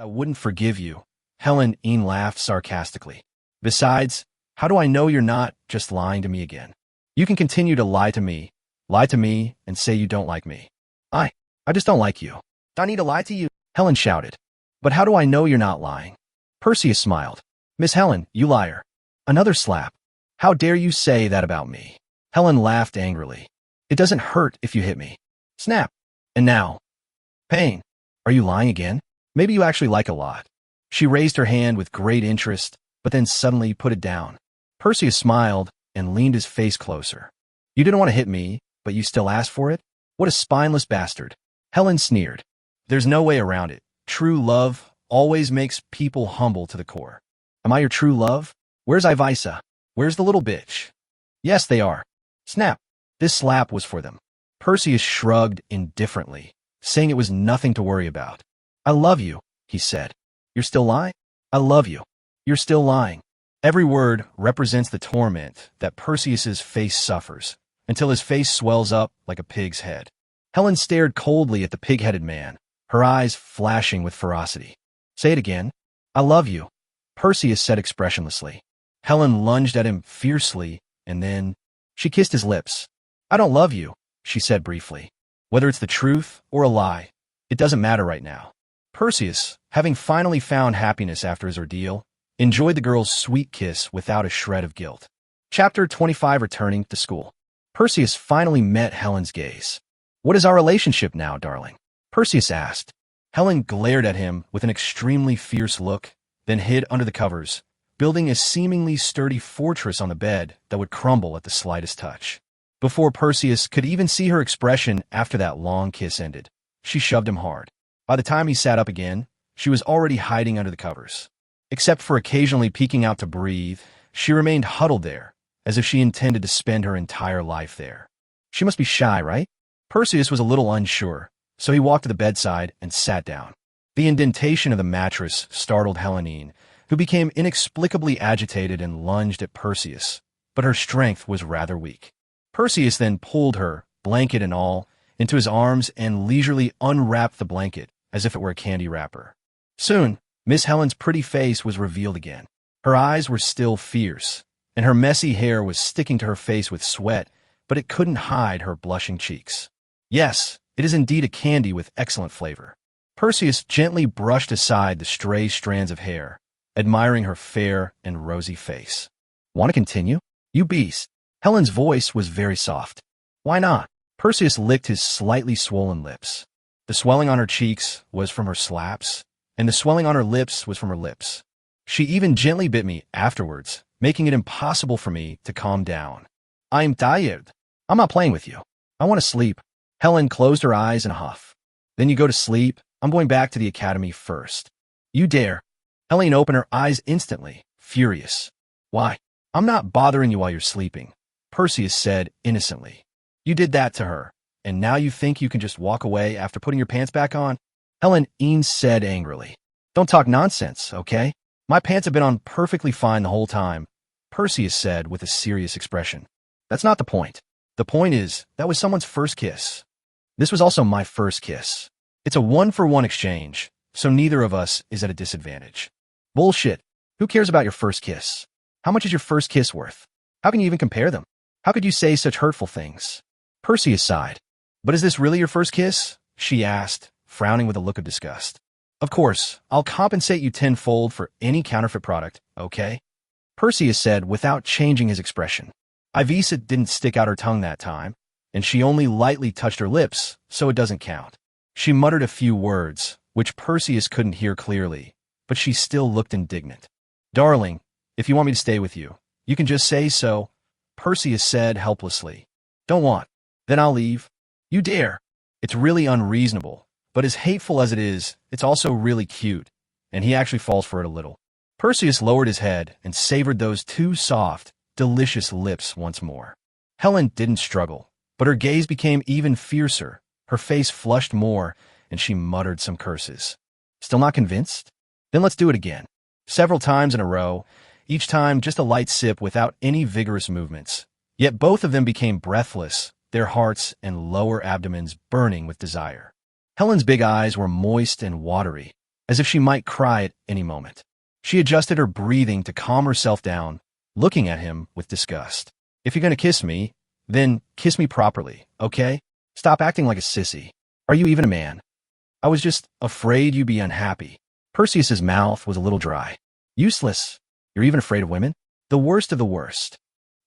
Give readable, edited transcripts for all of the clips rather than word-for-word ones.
I wouldn't forgive you. Helen laughed sarcastically. Besides, how do I know you're not just lying to me again? You can continue to lie to me, and say you don't like me. I just don't like you. I need to lie to you, Helen shouted. But how do I know you're not lying? Perseus smiled. Miss Helen, you liar. Another slap. How dare you say that about me? Helen laughed angrily. It doesn't hurt if you hit me. Snap. And now. Pain. Are you lying again? Maybe you actually like a lot. She raised her hand with great interest, but then suddenly put it down. Perseus smiled and leaned his face closer. You didn't want to hit me, but you still asked for it? What a spineless bastard. Helen sneered. There's no way around it. True love always makes people humble to the core. Am I your true love? Where's Ivisa? Where's the little bitch? Yes, they are. Snap. This slap was for them. Perseus shrugged indifferently, saying it was nothing to worry about. I love you, he said. You're still lying? I love you. You're still lying. Every word represents the torment that Perseus's face suffers, until his face swells up like a pig's head. Helen stared coldly at the pig-headed man, her eyes flashing with ferocity. Say it again. I love you, Perseus said expressionlessly. Helen lunged at him fiercely, and then she kissed his lips. I don't love you, she said briefly. Whether it's the truth or a lie, it doesn't matter right now. Perseus, having finally found happiness after his ordeal, enjoyed the girl's sweet kiss without a shred of guilt. Chapter 25. Returning to school. Perseus finally met Helen's gaze. What is our relationship now, darling? Perseus asked. Helen glared at him with an extremely fierce look, then hid under the covers, building a seemingly sturdy fortress on the bed that would crumble at the slightest touch. Before Perseus could even see her expression after that long kiss ended, she shoved him hard. By the time he sat up again, she was already hiding under the covers. Except for occasionally peeking out to breathe, she remained huddled there, as if she intended to spend her entire life there. She must be shy, right? Perseus was a little unsure, so he walked to the bedside and sat down. The indentation of the mattress startled Helen, who became inexplicably agitated and lunged at Perseus, but her strength was rather weak. Perseus then pulled her, blanket and all, into his arms and leisurely unwrapped the blanket, as if it were a candy wrapper. Soon, Miss Helen's pretty face was revealed again. Her eyes were still fierce, and her messy hair was sticking to her face with sweat, but it couldn't hide her blushing cheeks. Yes, it is indeed a candy with excellent flavor. Perseus gently brushed aside the stray strands of hair, admiring her fair and rosy face. Want to continue? You beast. Helen's voice was very soft. Why not? Perseus licked his slightly swollen lips. The swelling on her cheeks was from her slaps, and the swelling on her lips was from her lips. She even gently bit me afterwards, making it impossible for me to calm down. I'm tired. I'm not playing with you. I want to sleep. Helen closed her eyes in a huff. Then you go to sleep. I'm going back to the academy first. You dare. Helen opened her eyes instantly, furious. Why? I'm not bothering you while you're sleeping, Perseus said innocently. You did that to her, and now you think you can just walk away after putting your pants back on? Helen said angrily. Don't talk nonsense, okay? My pants have been on perfectly fine the whole time, Perseus said with a serious expression. That's not the point. The point is, that was someone's first kiss. This was also my first kiss. It's a one-for-one exchange, so neither of us is at a disadvantage. Bullshit. Who cares about your first kiss? How much is your first kiss worth? How can you even compare them? How could you say such hurtful things? Perseus sighed. But is this really your first kiss? She asked, frowning with a look of disgust. Of course, I'll compensate you tenfold for any counterfeit product, okay? Perseus said without changing his expression. Ivisa didn't stick out her tongue that time, and she only lightly touched her lips, so it doesn't count. She muttered a few words, which Perseus couldn't hear clearly, but she still looked indignant. Darling, if you want me to stay with you, you can just say so, Perseus said helplessly. Don't want. Then I'll leave. You dare. It's really unreasonable, but as hateful as it is, it's also really cute, and he actually falls for it a little. Perseus lowered his head and savored those two soft, delicious lips once more. Helen didn't struggle, but her gaze became even fiercer, her face flushed more, and she muttered some curses. Still not convinced? Then let's do it again. Several times in a row, each time just a light sip without any vigorous movements. Yet both of them became breathless, their hearts and lower abdomens burning with desire. Helen's big eyes were moist and watery, as if she might cry at any moment. She adjusted her breathing to calm herself down, looking at him with disgust. If you're going to kiss me, then kiss me properly, okay? Stop acting like a sissy. Are you even a man? I was just afraid you'd be unhappy. Perseus's mouth was a little dry. Useless. You're even afraid of women? The worst of the worst.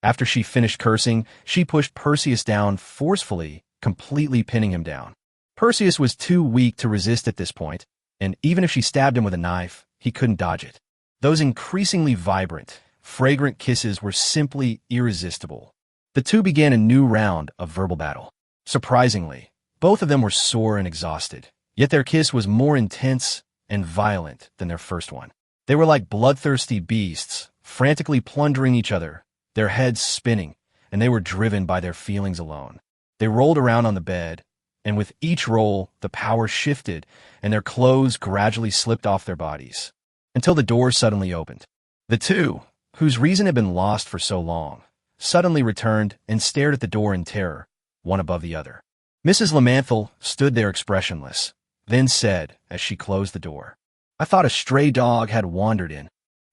After she finished cursing, she pushed Perseus down forcefully, completely pinning him down. Perseus was too weak to resist at this point, and even if she stabbed him with a knife, he couldn't dodge it. Those increasingly vibrant, fragrant kisses were simply irresistible. The two began a new round of verbal battle. Surprisingly, both of them were sore and exhausted, yet their kiss was more intense and violent than their first one. They were like bloodthirsty beasts, frantically plundering each other, their heads spinning, and they were driven by their feelings alone. They rolled around on the bed, and with each roll, the power shifted, and their clothes gradually slipped off their bodies, until the door suddenly opened. The two, whose reason had been lost for so long, suddenly returned and stared at the door in terror, one above the other. Mrs. Lamanthal stood there expressionless, then said, as she closed the door, "I thought a stray dog had wandered in."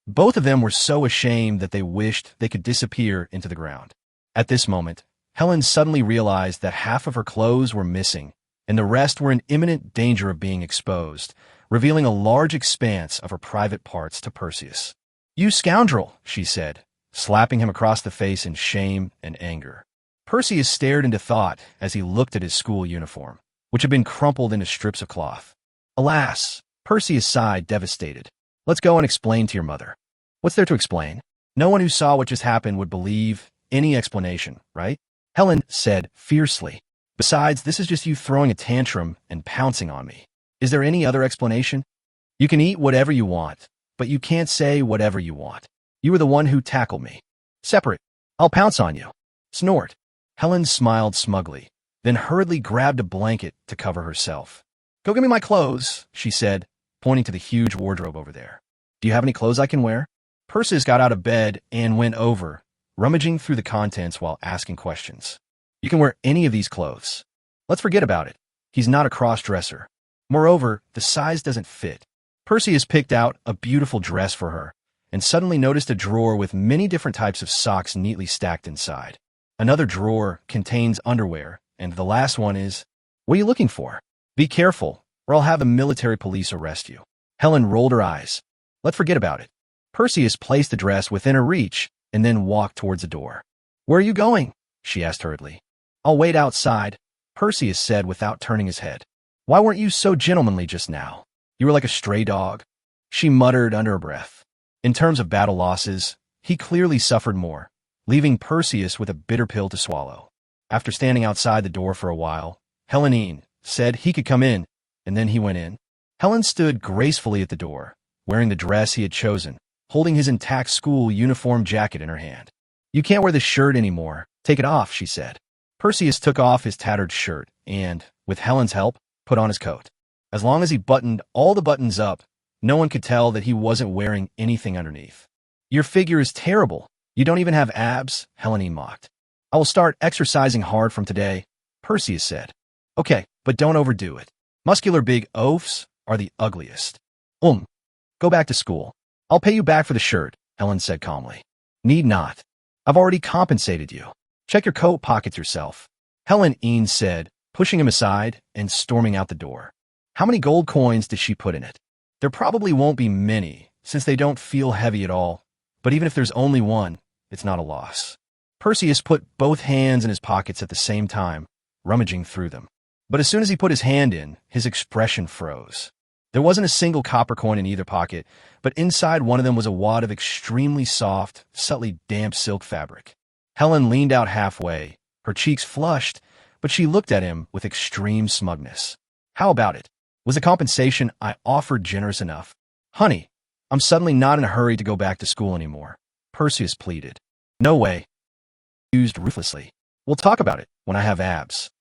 Both of them were so ashamed that they wished they could disappear into the ground. At this moment, Helen suddenly realized that half of her clothes were missing, and the rest were in imminent danger of being exposed, revealing a large expanse of her private parts to Perseus. "You scoundrel," she said, slapping him across the face in shame and anger. Perseus stared into thought as he looked at his school uniform, which had been crumpled into strips of cloth. Alas, Perseus sighed, devastated. "Let's go and explain to your mother." "What's there to explain? No one who saw what just happened would believe any explanation, right?" Helen said fiercely. "Besides, this is just you throwing a tantrum and pouncing on me. Is there any other explanation? You can eat whatever you want, but you can't say whatever you want. You were the one who tackled me. Separate. I'll pounce on you." Snort. Helen smiled smugly, then hurriedly grabbed a blanket to cover herself. "Go get me my clothes," she said, pointing to the huge wardrobe over there. "Do you have any clothes I can wear?" Perseus got out of bed and went over, rummaging through the contents while asking questions. "You can wear any of these clothes. Let's forget about it. He's not a cross-dresser. Moreover, the size doesn't fit." Perseus picked out a beautiful dress for her, and suddenly noticed a drawer with many different types of socks neatly stacked inside. Another drawer contains underwear, and the last one is, "What are you looking for? Be careful, or I'll have the military police arrest you." Helen rolled her eyes. "Let's forget about it." Perseus placed the dress within her reach and then walked towards the door. "Where are you going?" she asked hurriedly. "I'll wait outside," Perseus said without turning his head. "Why weren't you so gentlemanly just now? You were like a stray dog," she muttered under her breath. In terms of battle losses, he clearly suffered more, leaving Perseus with a bitter pill to swallow. After standing outside the door for a while, Helen said he could come in, and then he went in. Helen stood gracefully at the door, wearing the dress he had chosen, holding his intact school uniform jacket in her hand. "You can't wear this shirt anymore. Take it off," she said. Perseus took off his tattered shirt and, with Helen's help, put on his coat. As long as he buttoned all the buttons up, no one could tell that he wasn't wearing anything underneath. "Your figure is terrible. You don't even have abs," Helen mocked. "I will start exercising hard from today," Perseus said. "Okay, but don't overdo it. Muscular big oafs are the ugliest." Go back to school. I'll pay you back for the shirt," Helen said calmly. "Need not. I've already compensated you. Check your coat pockets yourself," Helen said, pushing him aside and storming out the door. How many gold coins did she put in it? There probably won't be many, since they don't feel heavy at all, but even if there's only one, it's not a loss. Perseus put both hands in his pockets at the same time, rummaging through them. But as soon as he put his hand in, his expression froze. There wasn't a single copper coin in either pocket, but inside one of them was a wad of extremely soft, subtly damp silk fabric. Helen leaned out halfway, her cheeks flushed, but she looked at him with extreme smugness. "How about it? Was the compensation I offered generous enough?" "Honey, I'm suddenly not in a hurry to go back to school anymore," Perseus pleaded. "No way," used ruthlessly. "We'll talk about it when I have abs."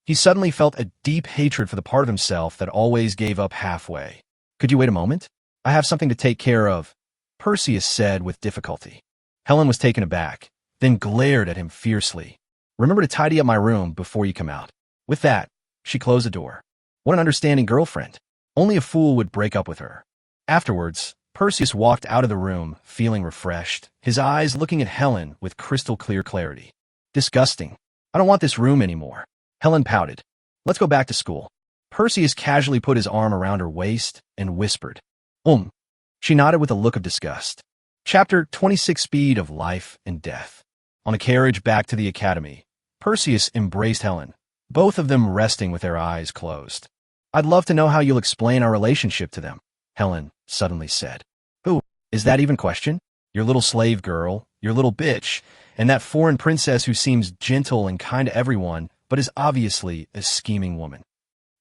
He suddenly felt a deep hatred for the part of himself that always gave up halfway. "Could you wait a moment? I have something to take care of," Perseus said with difficulty. Helen was taken aback, then glared at him fiercely. "Remember to tidy up my room before you come out." With that, she closed the door. What an understanding girlfriend. Only a fool would break up with her. Afterwards, Perseus walked out of the room, feeling refreshed, his eyes looking at Helen with crystal clear clarity. Disgusting. I don't want this room anymore. Helen pouted. Let's go back to school. Perseus casually put his arm around her waist and whispered. She nodded with a look of disgust. Chapter 26 Speed of Life and Death. On a carriage back to the academy, Perseus embraced Helen, both of them resting with their eyes closed. I'd love to know how you'll explain our relationship to them, Helen suddenly said. Who? Is that even question? Your little slave girl, your little bitch, and that foreign princess who seems gentle and kind to everyone, but is obviously a scheming woman.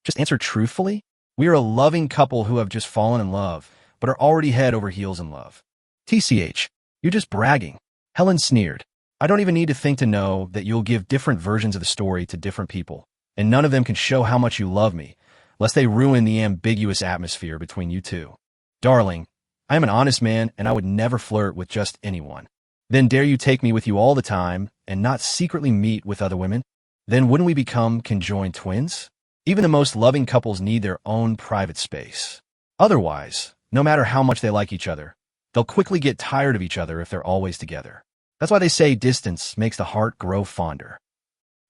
Just answer truthfully. We are a loving couple who have just fallen in love, but are already head over heels in love. TCH, you're just bragging. Helen sneered. I don't even need to think to know that you'll give different versions of the story to different people, and none of them can show how much you love me, lest they ruin the ambiguous atmosphere between you two. Darling, I am an honest man, and I would never flirt with just anyone. Then dare you take me with you all the time and not secretly meet with other women? Then wouldn't we become conjoined twins? Even the most loving couples need their own private space. Otherwise, no matter how much they like each other, they'll quickly get tired of each other if they're always together. That's why they say distance makes the heart grow fonder.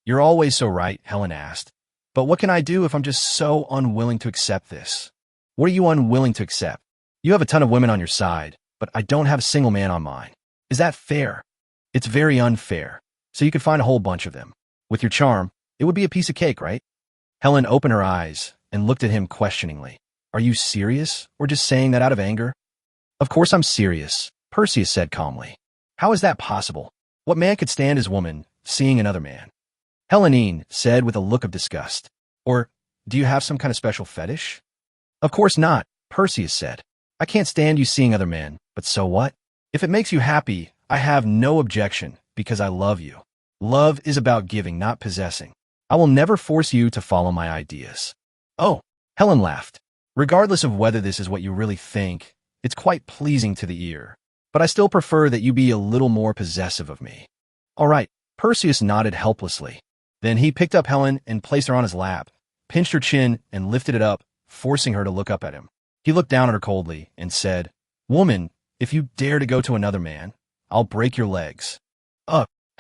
You're always so right, Helen asked. But what can I do if I'm just so unwilling to accept this? What are you unwilling to accept? You have a ton of women on your side, but I don't have a single man on mine. Is that fair? It's very unfair. So you could find a whole bunch of them. With your charm, it would be a piece of cake, right? Helen opened her eyes and looked at him questioningly. Are you serious, or just saying that out of anger? Of course I'm serious, Perseus said calmly. How is that possible? What man could stand his woman seeing another man? Helene said with a look of disgust. Or, do you have some kind of special fetish? Of course not, Perseus said. I can't stand you seeing other men, but so what? If it makes you happy, I have no objection, because I love you. Love is about giving, not possessing. I will never force you to follow my ideas. Oh, Helen laughed. Regardless of whether this is what you really think, it's quite pleasing to the ear. But I still prefer that you be a little more possessive of me. All right, Perseus nodded helplessly. Then he picked up Helen and placed her on his lap, pinched her chin and lifted it up, forcing her to look up at him. He looked down at her coldly and said, Woman, if you dare to go to another man, I'll break your legs.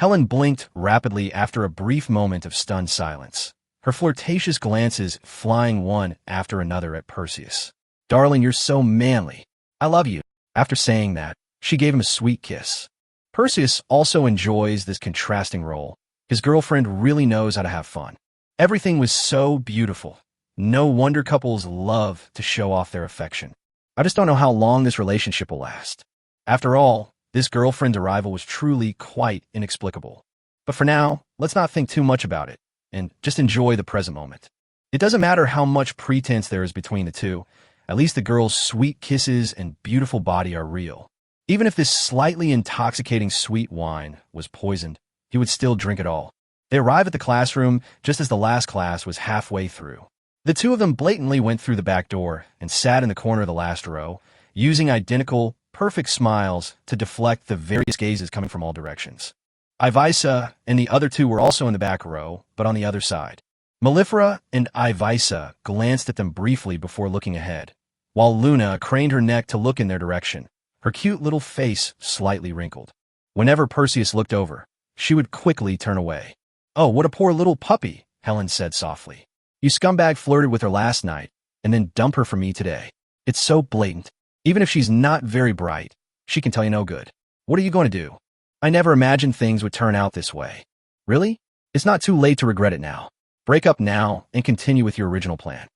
Helen blinked rapidly after a brief moment of stunned silence, her flirtatious glances flying one after another at Perseus. Darling, you're so manly. I love you. After saying that, she gave him a sweet kiss. Perseus also enjoys this contrasting role. His girlfriend really knows how to have fun. Everything was so beautiful. No wonder couples love to show off their affection. I just don't know how long this relationship will last. After all, this girlfriend's arrival was truly quite inexplicable. But for now, let's not think too much about it, and just enjoy the present moment. It doesn't matter how much pretense there is between the two, at least the girl's sweet kisses and beautiful body are real. Even if this slightly intoxicating sweet wine was poisoned, he would still drink it all. They arrived at the classroom just as the last class was halfway through. The two of them blatantly went through the back door and sat in the corner of the last row, using identical, perfect smiles to deflect the various gazes coming from all directions. Ivisa and the other two were also in the back row, but on the other side. Mellifera and Ivisa glanced at them briefly before looking ahead, while Luna craned her neck to look in their direction, her cute little face slightly wrinkled. Whenever Perseus looked over, she would quickly turn away. Oh, what a poor little puppy, Helen said softly. You scumbag flirted with her last night, and then dump her for me today. It's so blatant. Even if she's not very bright, she can tell you no good. What are you going to do? I never imagined things would turn out this way. Really? It's not too late to regret it now. Break up now and continue with your original plan.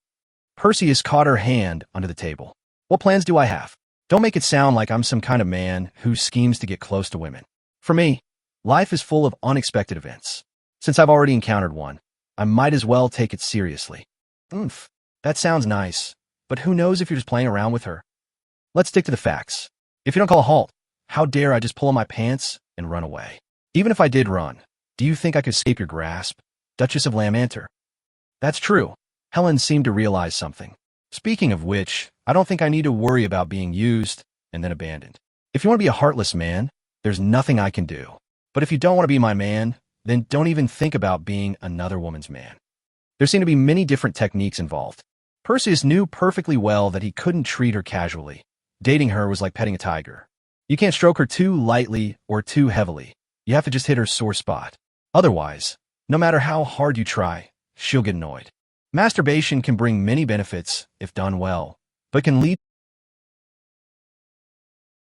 Perseus caught her hand under the table. What plans do I have? Don't make it sound like I'm some kind of man who schemes to get close to women. For me, life is full of unexpected events. Since I've already encountered one, I might as well take it seriously. That sounds nice, but who knows if you're just playing around with her? Let's stick to the facts. If you don't call a halt, how dare I just pull on my pants and run away? Even if I did run, do you think I could escape your grasp, Duchess of Lamanter? That's true. Helen seemed to realize something. Speaking of which, I don't think I need to worry about being used and then abandoned. If you want to be a heartless man, there's nothing I can do. But if you don't want to be my man, then don't even think about being another woman's man. There seem to be many different techniques involved. Perseus knew perfectly well that he couldn't treat her casually. Dating her was like petting a tiger. You can't stroke her too lightly or too heavily. You have to just hit her sore spot. Otherwise, no matter how hard you try, she'll get annoyed. Masturbation can bring many benefits if done well, but can lead